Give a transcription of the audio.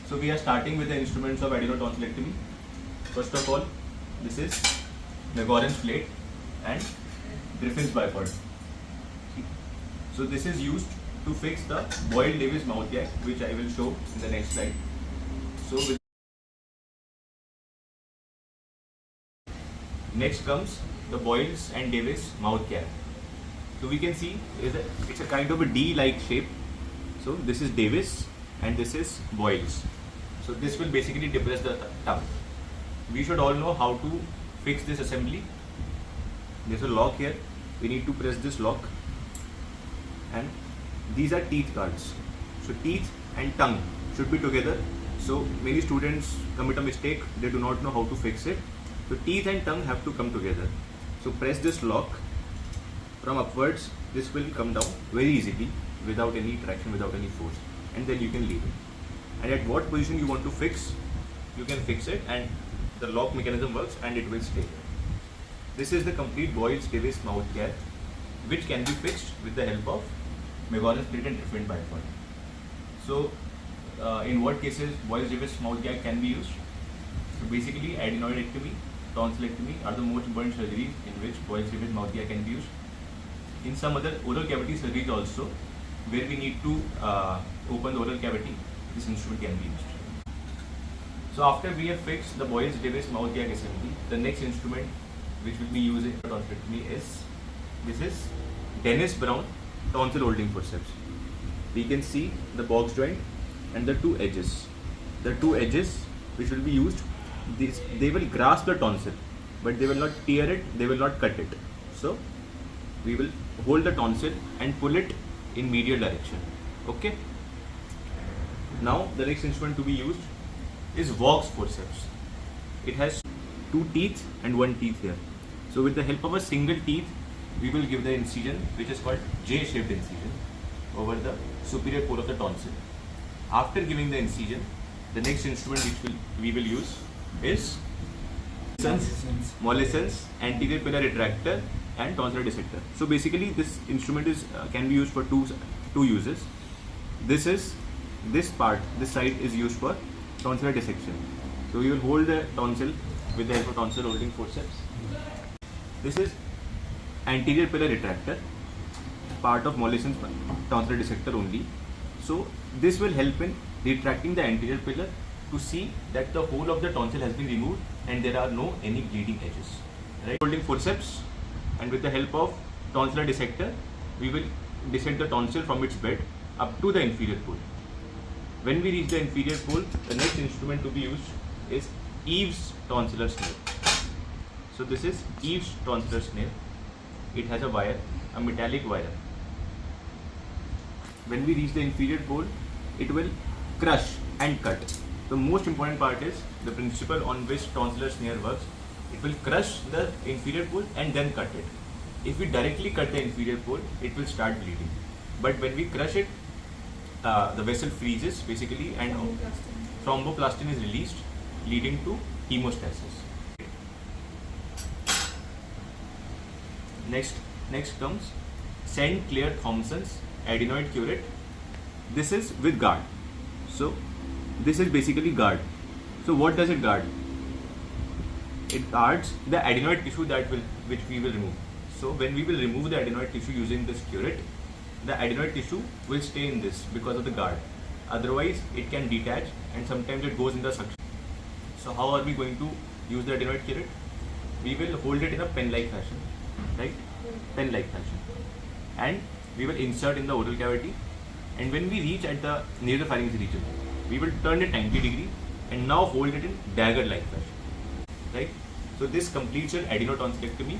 So we are starting with the instruments of adenotonsillectomy. First of all, this is Megorens plate and Griffin's bipod. So this is used to fix the Boyle-Davis mouth gag, which I will show in the next slide. So next comes the Boyles and Davis mouth gag. So we can see it's a kind of a D-like shape. So this is Davis and this is Boyles. So this will basically depress the tongue. We should all know how to fix this assembly. There's a lock here. We need to press this lock, and these are teeth guards. So teeth and tongue should be together. So many students commit a mistake. They do not know how to fix it. So teeth and tongue have to come together. So press this lock from upwards. This will come down very easily without any traction, without any force, and then you can leave it. And at what position you want to fix, you can fix it, and the lock mechanism works and it will stay. This is the complete Boyles-Davis mouth gag, which can be fixed with the help of Megorens plate and Griffin's bipod. So in what cases Boyles-Davis mouth gag can be used? So basically adenoidectomy, tonsillectomy are the most important surgeries in which Boyles-Davis mouth gag can be used. In some other oral cavity surgeries also, where we need to open the oral cavity, this instrument can be used. So after we have fixed the Boyles-Davis mouth gag assembly, the next instrument which will be used in tonsillectomy is, this is Dennis Brown tonsil holding forceps. We can see the box joint and the two edges. The two edges which will be used, they will grasp the tonsil, but they will not tear it, they will not cut it. So we will hold the tonsil and pull it in medial direction. Okay. Now the next instrument to be used is Vox forceps. It has two teeth and one teeth here. So with the help of a single teeth, we will give the incision, which is called J-shaped incision, over the superior pole of the tonsil. After giving the incision, the next instrument which we will use is Molleson's anterior pillar retractor and tonsillar dissector. So basically this instrument can be used for two uses. This side is used for tonsillar dissection. So we will hold the tonsil with the help of tonsil holding forceps. This is anterior pillar retractor, part of Molleson's tonsillar dissector only. So this will help in retracting the anterior pillar to see that the whole of the tonsil has been removed and there are any bleeding edges. Right? Holding forceps, and with the help of tonsillar dissector, we will dissect the tonsil from its bed up to the inferior pole. When we reach the inferior pole, the next instrument to be used is Eve's tonsillar snare. So this is Eve's tonsillar snare. It has a wire, a metallic wire. When we reach the inferior pole, it will crush and cut. The most important part is the principle on which tonsillar snare works. It will crush the inferior pole and then cut it. If we directly cut the inferior pole, it will start bleeding. But when we crush it, the vessel freezes basically, and thromboplastin is released, leading to hemostasis. Next comes St. Clair Thompson's adenoid curette. This is with guard. So this is basically guard. So what does it guard? It guards the adenoid tissue which we will remove. So when we will remove the adenoid tissue using this curette, the adenoid tissue will stay in this because of the guard. Otherwise, it can detach and sometimes it goes in the suction. So how are we going to use the adenoid curette? We will hold it in a pen-like fashion, right? Pen-like fashion. And we will insert in the oral cavity. And when we reach at the near the pharynx region, we will turn it 90 degrees and now hold it in dagger-like fashion, right? So this completes your adenotonsillectomy.